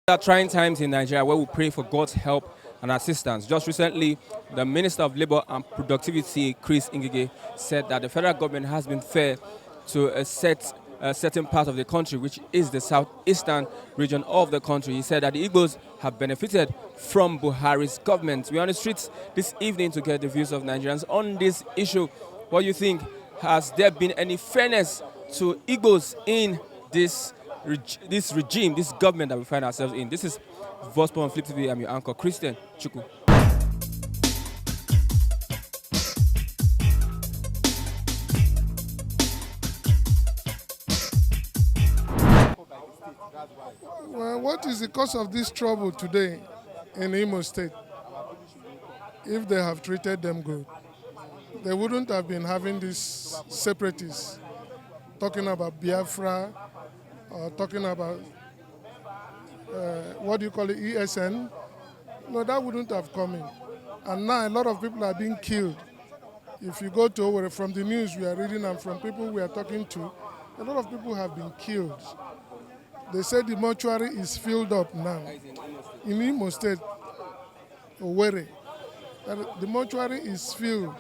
There are trying times in Nigeria where we pray for God's help and assistance. Just recently, the Minister of Labour and Productivity, Chris Ngige, said that the federal government has been fair to a certain part of the country, which is the southeastern region of the country. He said that the Igbos have benefited from Buhari's government. We're on the streets this evening to get the views of Nigerians on this issue. What do you think? Has there been any fairness to Igbos in this regime, this government that we find ourselves in? This is Voice on Flip TV. I'm your anchor, Christian Chuku. Well, what is the cause of this trouble today in Imo State? If they have treated them good, they wouldn't have been having these separatists talking about Biafra or talking about, what do you call it, ESN. No, that wouldn't have come in. And now a lot of people are being killed. If you go to Owerri, from the news we are reading and from people we are talking to, a lot of people have been killed. They say the mortuary is filled up now. In Imo State, Owerri, the mortuary is filled.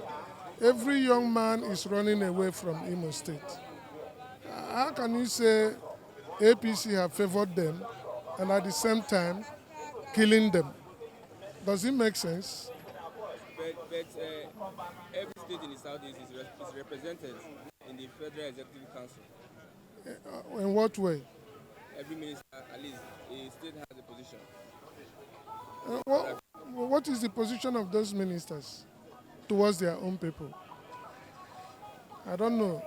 Every young man is running away from Imo State. How can you say APC have favored them and at the same time killing them? Does it make sense? But every state in the southeast is represented in the Federal Executive Council. In what way? Every minister, at least, a state has a position. What is the position of those ministers towards their own people? I don't know.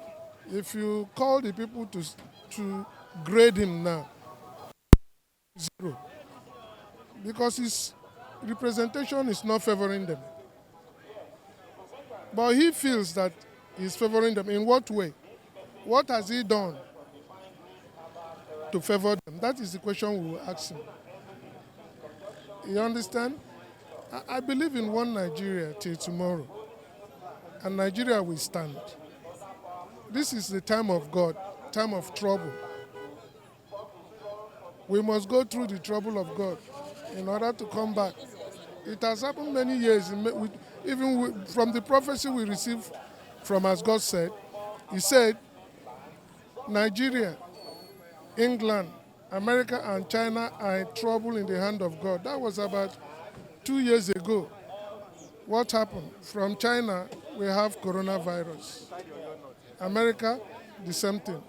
If you call the people to grade him now, 0. Because his representation is not favoring them. But he feels that he's favoring them. In what way? What has he done to favor them? That is the question we will ask him. You understand? I believe in one Nigeria till tomorrow. And Nigeria will stand. This is the time of God, time of trouble. We must go through the trouble of God in order to come back. It has happened many years, even from the prophecy we received from, as God said, He said, Nigeria, England, America and China are in trouble in the hand of God. That was about 2 years ago. What happened? From China, we have coronavirus. America, the same thing.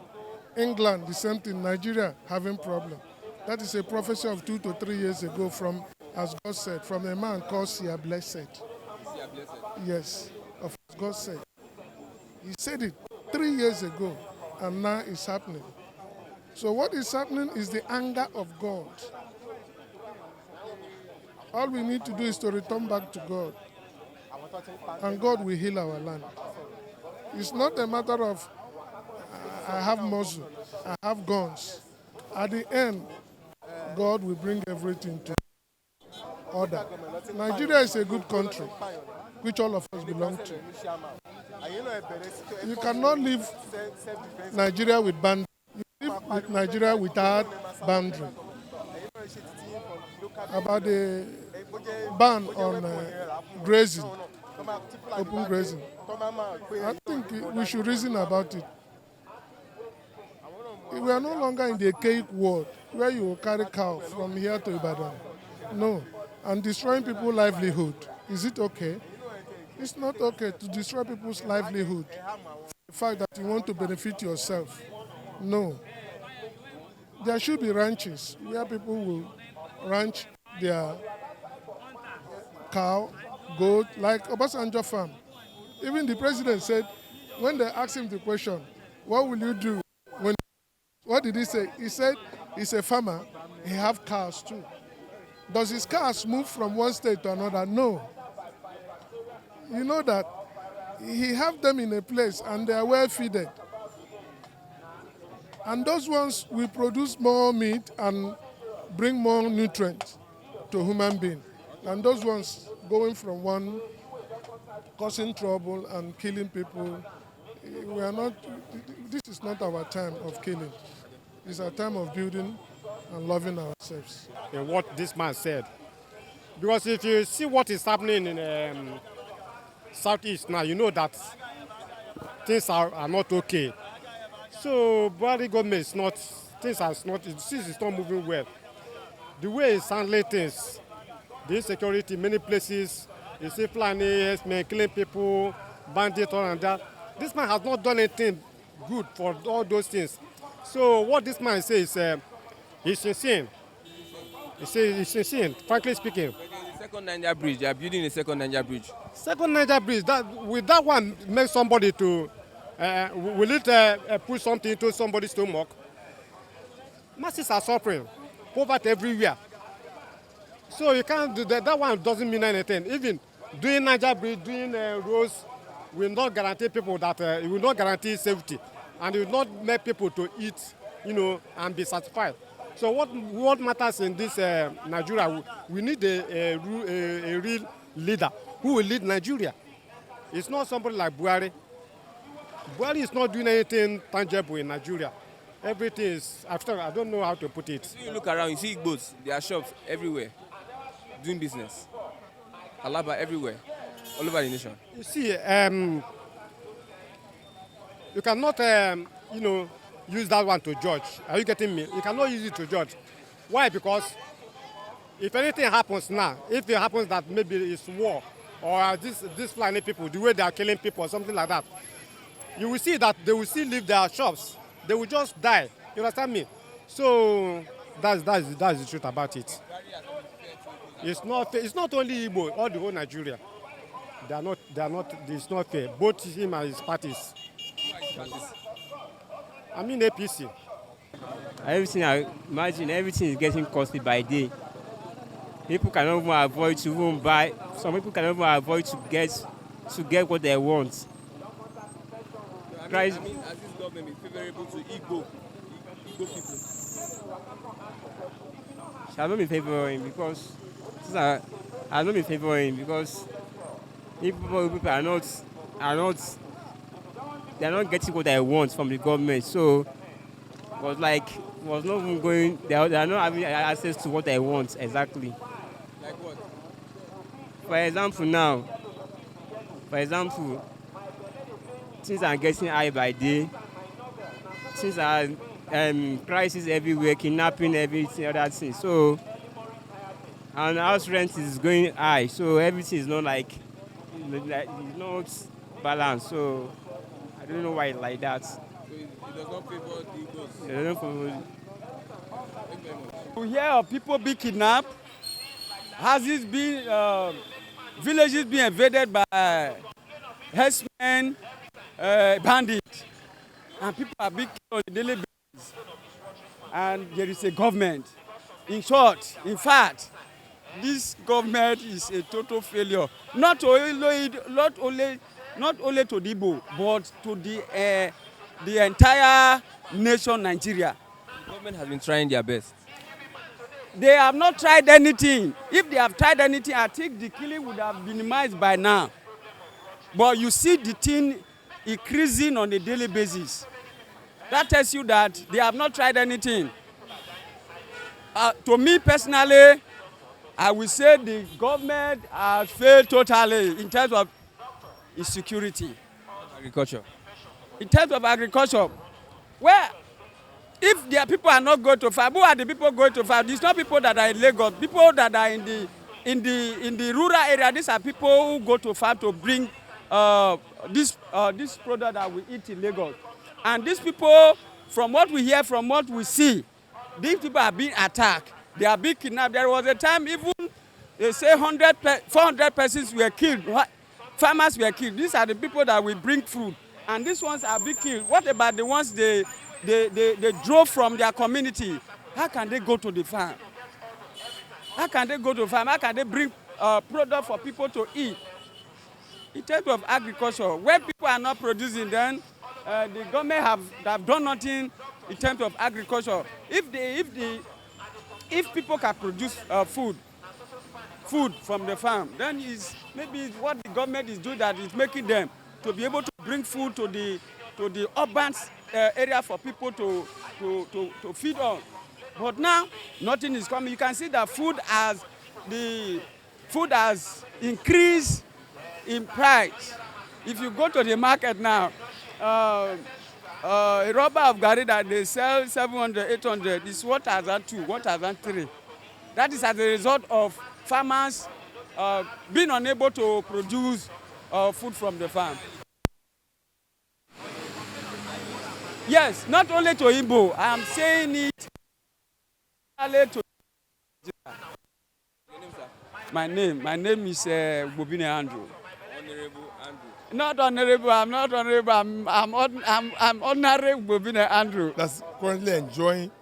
England, the same thing. Nigeria, having problem. That is a prophecy of 2 to 3 years ago from, as God said, from a man called Sia Blessed. Sia Blessed? Yes, of God said. He said it 3 years ago, and now it's happening. So what is happening is the anger of God. All we need to do is to return back to God, and God will heal our land. It's not a matter of I have muscle, I have guns. At the end, God will bring everything to order. Nigeria is a good country, which all of us belong to. You cannot leave Nigeria with boundary. You live with Nigeria without boundary. About the ban on grazing, open grazing, I think we should reason about it. We are no longer in the archaic world where you will carry cow from here to Ibadan. No. And destroying people's livelihood. Is it okay? It's not okay to destroy people's livelihood for the fact that you want to benefit yourself. No. There should be ranches where people will ranch their cow, goat, like Obasanjo farm. Even the president said, when they asked him the question, what will you do? What did he say? He said he's a farmer, he have cows too. Does his cows move from one state to another? No. You know that he have them in a place and they are well feeded. And those ones will produce more meat and bring more nutrients to human being. And those ones going from one, causing trouble and killing people. We are not, this is not our time of killing. It's our time of building and loving ourselves. themselves. What this man said. Because if you see what is happening in Southeast now, you know that things are not okay. So Buhari government is not, things is not moving well. The way it's handling things, the insecurity, many places, you see Fulani, killing people, bandits, all and that. This man has not done anything good for all those things. So what this man says is he's insane. He's insane, frankly speaking. The second Niger bridge, they are building a second Niger bridge. Second Niger bridge, will that one make somebody to, will it put something into somebody's stomach? Masses are suffering, poverty everywhere. So you can't do that. That one doesn't mean anything. Even doing Niger bridge, doing roads will not guarantee people that, it will not guarantee safety. And it will not make people to eat, and be satisfied. So what matters in this Nigeria, we need a real leader who will lead Nigeria. It's not somebody like Buhari. Buhari is not doing anything tangible in Nigeria. Everything is, after, I don't know how to put it. So you look around, you see Igbos, there are shops everywhere, doing business. Alaba everywhere, all over the nation. You see, you cannot, use that one to judge. Are you getting me? You cannot use it to judge. Why? Because if anything happens now, if it happens that maybe it's war, or this Fulani people, the way they are killing people or something like that, you will see that they will still leave their shops. They will just die. You understand me? So that's the truth about it. It's not only Igbo, all the whole Nigeria. They are not, it's not fair. Both him and his parties. I mean APC. Everything, I imagine, everything is getting costly by day. People cannot even avoid to even buy. Some people cannot even avoid to get what they want. Has this government been favorable to Igbo people? Shall not be favoring because I not be favoring because people they are not getting what they want from the government. So was not even going. They are not having access to what they want exactly. Like what? For example, things are getting high by day. Things are prices everywhere, kidnapping, everything, other things. So, and house rent is going high. So everything is not it's not balanced. So I don't know why it's like that. So it does not favor the Igbos. It doesn't favor. Thank you very much. We hear of people being kidnapped. Houses being, villages being invaded by herdsmen, bandits, and people are being killed on a daily basis. And there is a government. In short, in fact, this government is a total failure. Not only to the Igbo, but to the entire nation, Nigeria. The government has been trying their best. They have not tried anything. If they have tried anything, I think the killing would have been minimized by now. But you see the thing increasing on a daily basis. That tells you that they have not tried anything. To me personally, I will say the government has failed totally in terms of insecurity. Agriculture. In terms of agriculture, well, if their people are not going to farm, who are the people going to farm? These not people that are in Lagos. People that are in the rural area. These are people who go to farm to bring this product that we eat in Lagos. And these people, from what we hear, from what we see, these people are being attacked. They are being kidnapped. There was a time even they say 400 persons were killed. Farmers were killed. These are the people that will bring food, and these ones are being killed. What about the ones they drove from their community? How can they go to the farm? How can they go to the farm? How can they bring product for people to eat? In terms of agriculture, where people are not producing, then the government have done nothing in terms of agriculture. If people can produce food from the farm, then maybe what the government is doing that is making them to be able to bring food to the urban area for people to feed on. But now, nothing is coming. You can see that the food has increased in price. If you go to the market now, a rubber of garri that they sell 700, 800 is 1,002, 1,003. That is as a result of farmers being unable to produce food from the farm. Yes, not only to Igbo, I am saying it only to my name is Bobine Andrew. Honorable Andrew. Not honorable, I'm not honorable, I'm honorable Bobine Andrew. That's currently enjoying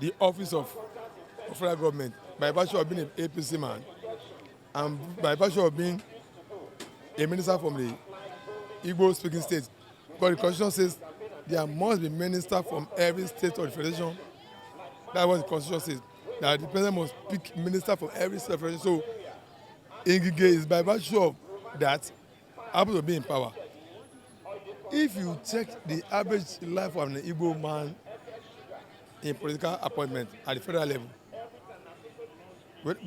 the office of federal government by virtue of being an APC man and by virtue of being a minister from the Igbo speaking state. Because the constitution says there must be minister from every state of the federation. That's what the constitution says. That the president must pick minister from every state of the federation. So Ngige is by virtue of that happens to be in power. If you check the average life of an Igbo man in political appointment at the federal level,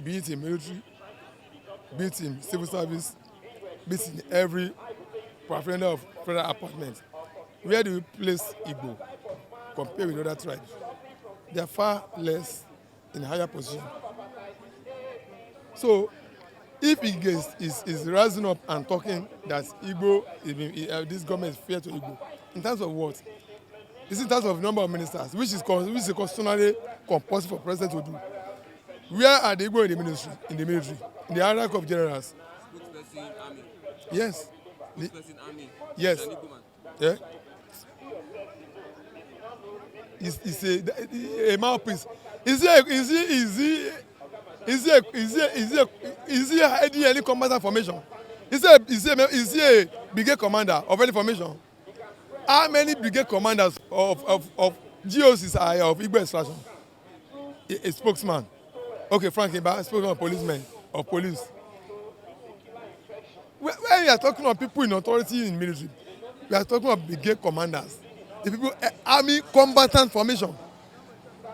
be it in military, be it in civil service, be it in every paraphernalia of federal appointment, where do you place Igbo compared with other tribes? They are far less in higher position. So, if he is rising up and talking that Igbo, this government is fair to Igbo, in terms of what? It's in terms of number of ministers, which is constitutionally compulsory for president to do. Where are the Igbo in the military, in the hierarchy of generals? Spokesperson army. Yes. Spokesperson army. Yes. He's an Igbo man. Yeah. It's a mouthpiece. Is he hiding any combatant formation? Is he a brigade commander of any formation? How many brigade commanders of GOCs are of Igbo extraction? A spokesman. Okay, Frank, but spokesman of policemen, of police. When we are talking about people in authority in military, we are talking about brigade commanders. The people, army combatant formation.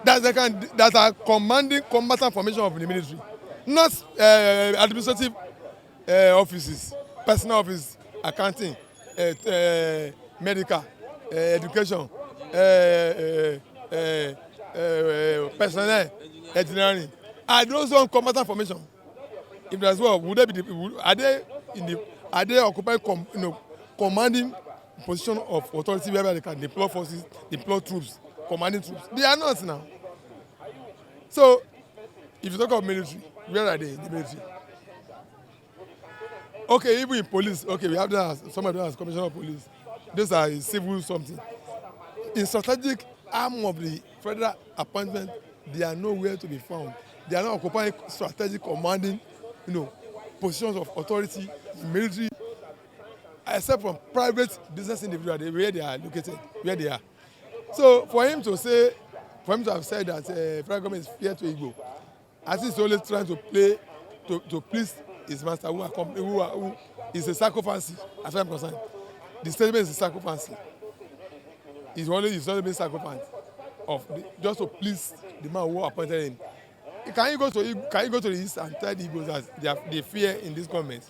That are commanding combatant formation of the military. Not administrative offices, personal office, accounting, medical, education, personnel, engineering. Are those on combatant formation? If that's well, would they be? Are they occupying commanding position of authority whereby they can deploy forces, deploy troops, commanding troops? They are not now. So, if you talk about military, where are they in the military? Okay, even in police, okay, we have that as, some of them as commissioner of police. Those are civil something. In strategic arm of the federal appointment, they are nowhere to be found. They are not occupying strategic commanding, positions of authority in military, except from private business individuals where they are located, where they are. So for him to have said that federal government is fair to Igbo, I think he's only trying to play to please his master who is a sycophancy, as far as I'm concerned. The statement is a sycophancy. He's only been sycophant just to please the man who appointed him. Can you go to the east and tell the Igbos that they fear in this government?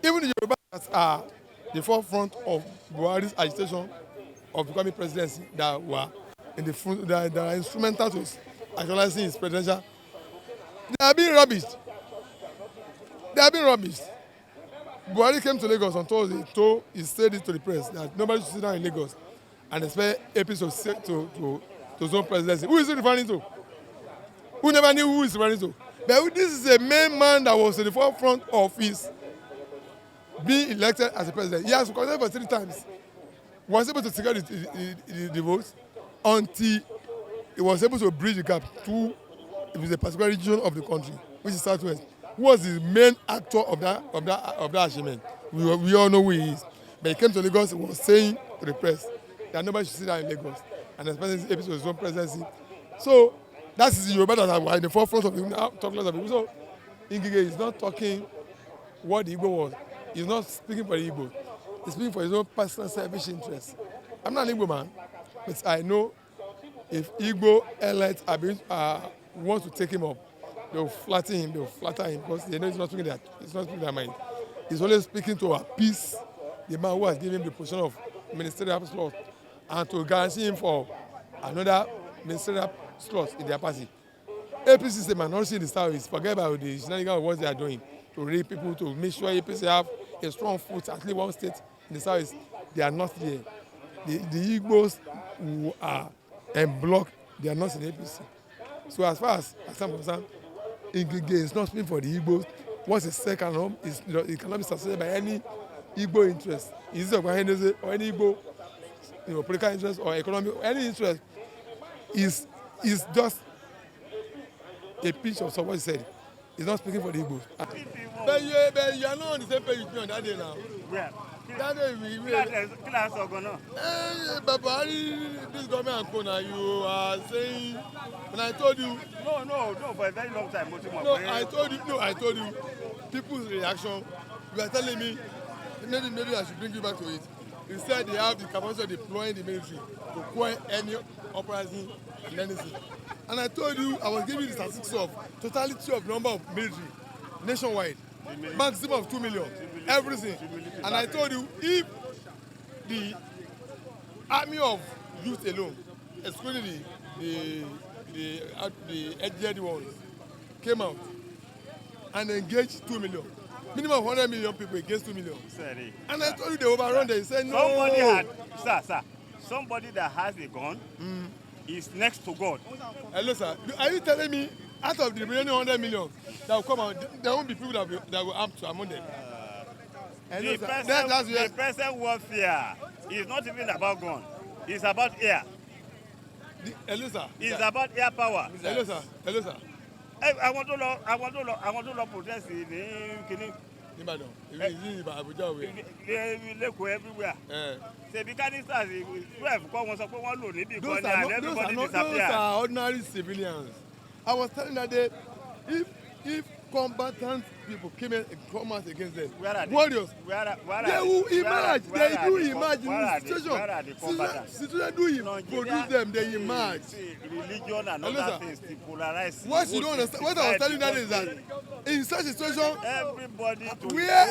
Even the Yorubas are the forefront of Buhari's agitation of becoming presidency that were in the front, that are instrumental to actualizing his presidential. They are being rubbished. Buhari came to Lagos on Thursday, he said it to the press that nobody should sit down in Lagos and expect APC to zone presidency. Who is he referring to? Who never knew who he's referring to? But this is a main man that was in the forefront of his being elected as a president. He has contested for 3 times. He was able to secure the votes until he was able to bridge the gap to a particular region of the country, which is Southwest. Who was the main actor of that achievement? We all know who he is. But he came to Lagos and was saying to the press that nobody should sit down in Lagos and expect this APC to zone presidency. So that is the Yoruba that are in the forefront of him now, talking of people. So Ngige is not talking what the Igbo was. He's not speaking for the Igbo. He's speaking for his own personal selfish interest. I'm not an Igbo man, but I know if Igbo elites want to take him up, they'll flatter him because they know he's not speaking their mind. He's only speaking to appease the man who has given him the position of ministerial slot and to guarantee him for another ministerial slot in their party. APC is a minority in the south. Forget about the shenanigans of what they are doing to raise people, to make sure APC have a strong foot, at least one state in the south. They are not there. The Igbos who are en bloc, they are not in APC. So as far as I'm concerned, Ngige is not speaking for the Igbos. Once it's second home, it cannot be sustained by any Igbo interest. Is it or any Igbo, political interest or economic, any interest is just a pitch of what he said. He's not speaking for the Igbos. But you are not on the same page with me on that day now. Where? That day Class or gonna? But Buhari, this government and Kona, you are saying, and I told you. No, for a very long time. I told you. People's reaction. You are telling me, maybe I should bring you back to it. You said they have the capacity of deploying the military to quell any uprising and anything. And I told you, I was giving you the statistics of totality of number of military nationwide, maximum of 2 million, everything. And I told you, if the army of youth alone, excluding the educated ones, came out and engaged 2 million, minimum of 100 million people against 2 million. Sorry. And I told you they overrun. They said no. Somebody that has a gun is next to God. Hello, sir. Are you telling me out of the remaining 100 million that will come out, there won't be people that will arm to among them? The present warfare is not even about gun. It's about air. Hello, sir. It's about air power. Hello, sir. I want to protest in Kini. Ibadan. Abuja way. Leko everywhere. Say because stars 12 come wọ́n sọ pé wọ́n lò níbi kan ni and everybody disappear. Those are ordinary civilians. I was telling that day, if combatant people come out against them, warriors, they will emerge. They do emerge in the situation. Situation do produce them. They emerge. Religion and other things to polarize. What you don't understand, what I was telling that is that in such a situation, everybody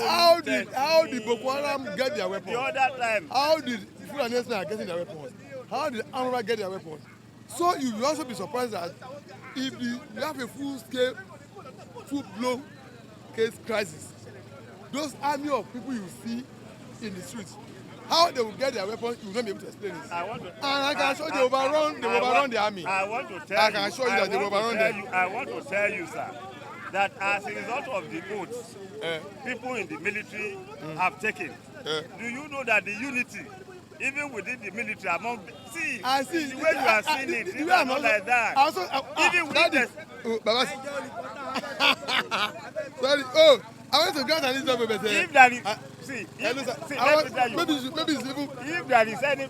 how did Boko Haram get their weapons? The other time, how did Fulani are getting their weapons? How did Amra get their weapons? So you will also be surprised that if you have a full-scale, full-blown case crisis, those army of people you see in the streets, how they will get their weapons, you will not be able to explain it. I can show you they overrun the army. I want to tell I can show you that they overrun them. I want to tell you, sir, that as a result of the votes people in the military have taken, do you know that the unity, even within the military, among I see the way you are seeing it, it's not like that. Even with this. Sorry. I went to grant an interview, but if there is, let me tell you. Maybe it's even. If there is any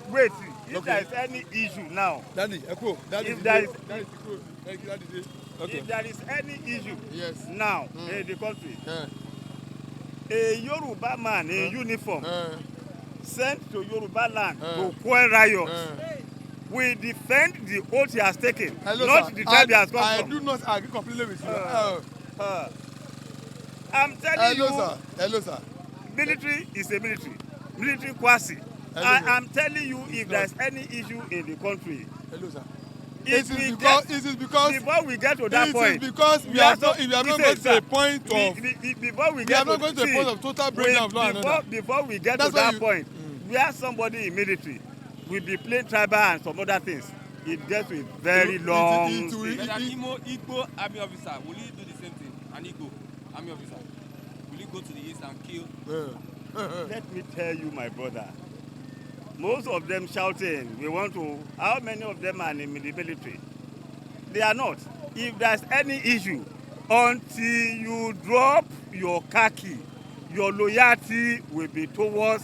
there is any issue now. If there is any issue now in the country, a Yoruba man in uniform sent to Yoruba land to quell riots. We defend the oath he has taken, not the time he has come from. I do not agree completely with you. I'm telling you, Hello, sir. Military is a military quasi. I'm telling you, if there's any issue in the country, hello, sir. It is because before we get to that point, because we are not going to a point of before we get to a point of total breakdown of law and order. Before we get to that point, where somebody in military will be playing tribal and some other things, it gets with very long. An Igbo army officer, will he do the same thing? An Igbo army officer, will he go to the east and kill? Let me tell you, my brother. Most of them shouting, we want to. How many of them are in the military? They are not. If there's any issue, until you drop your khaki, your loyalty will be towards.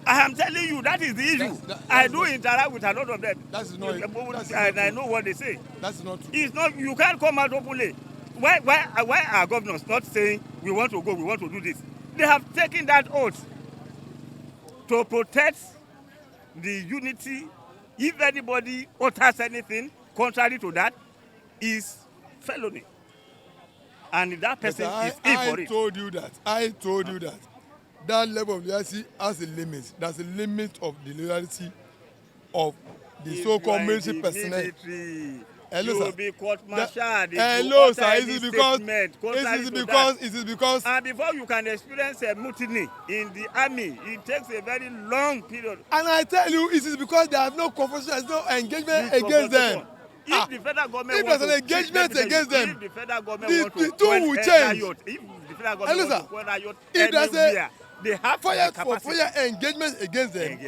I am telling you, that is the issue. I do interact with a lot of them. That is not. And I know what they say. That's not true. It's not. You can't come out openly. Why are governors not saying we want to go, we want to do this? They have taken that oath to protect the unity If anybody utters anything contrary to that, is felony. And that person is in for it. I told you that. That level of loyalty has a limit. There's a limit of the loyalty of the so-called military personnel. Hello, you will be court-martialed. Hello, sir. It is because. And before you can experience a mutiny in the army, it takes a very long period. And I tell you, it is because there is no confrontation, there is no engagement against them. If the federal government if there's an engagement against them, if the federal government the two will change. If the federal government wants to quell riot if there's anywhere, they have fire engagement against them.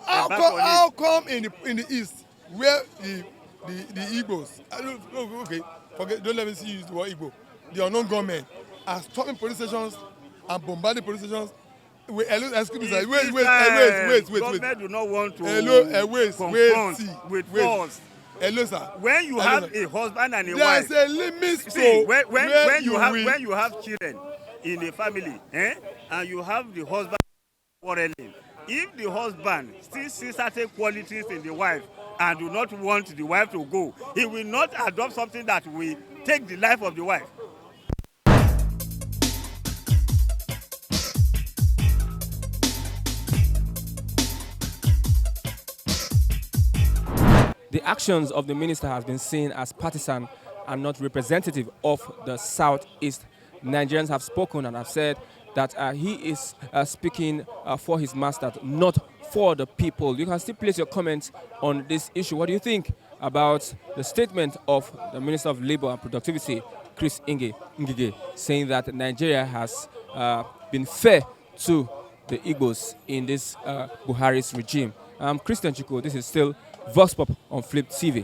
How come in the east where the Igbos, okay, forget, don't let me see use the word Igbo, the unknown government are storming police stations and bombarding police stations. Wait. Government do not want to confront with force. Hello, sir. When you have a husband and a wife, there's a limit to when you have children in a family, and you have the husband quarreling. If the husband still sees certain qualities in the wife and do not want the wife to go, he will not adopt something that will take the life of the wife. The actions of the minister have been seen as partisan and not representative of the Southeast. Nigerians have spoken and have said that he is speaking for his master, not for the people. You can still place your comments on this issue. What do you think about the statement of the Minister of Labour and Productivity, Chris Ngige, saying that Nigeria has been fair to the Igbos in this Buhari'S regime? I'm Christian Chiko. This is still Vox Pop on Flip TV.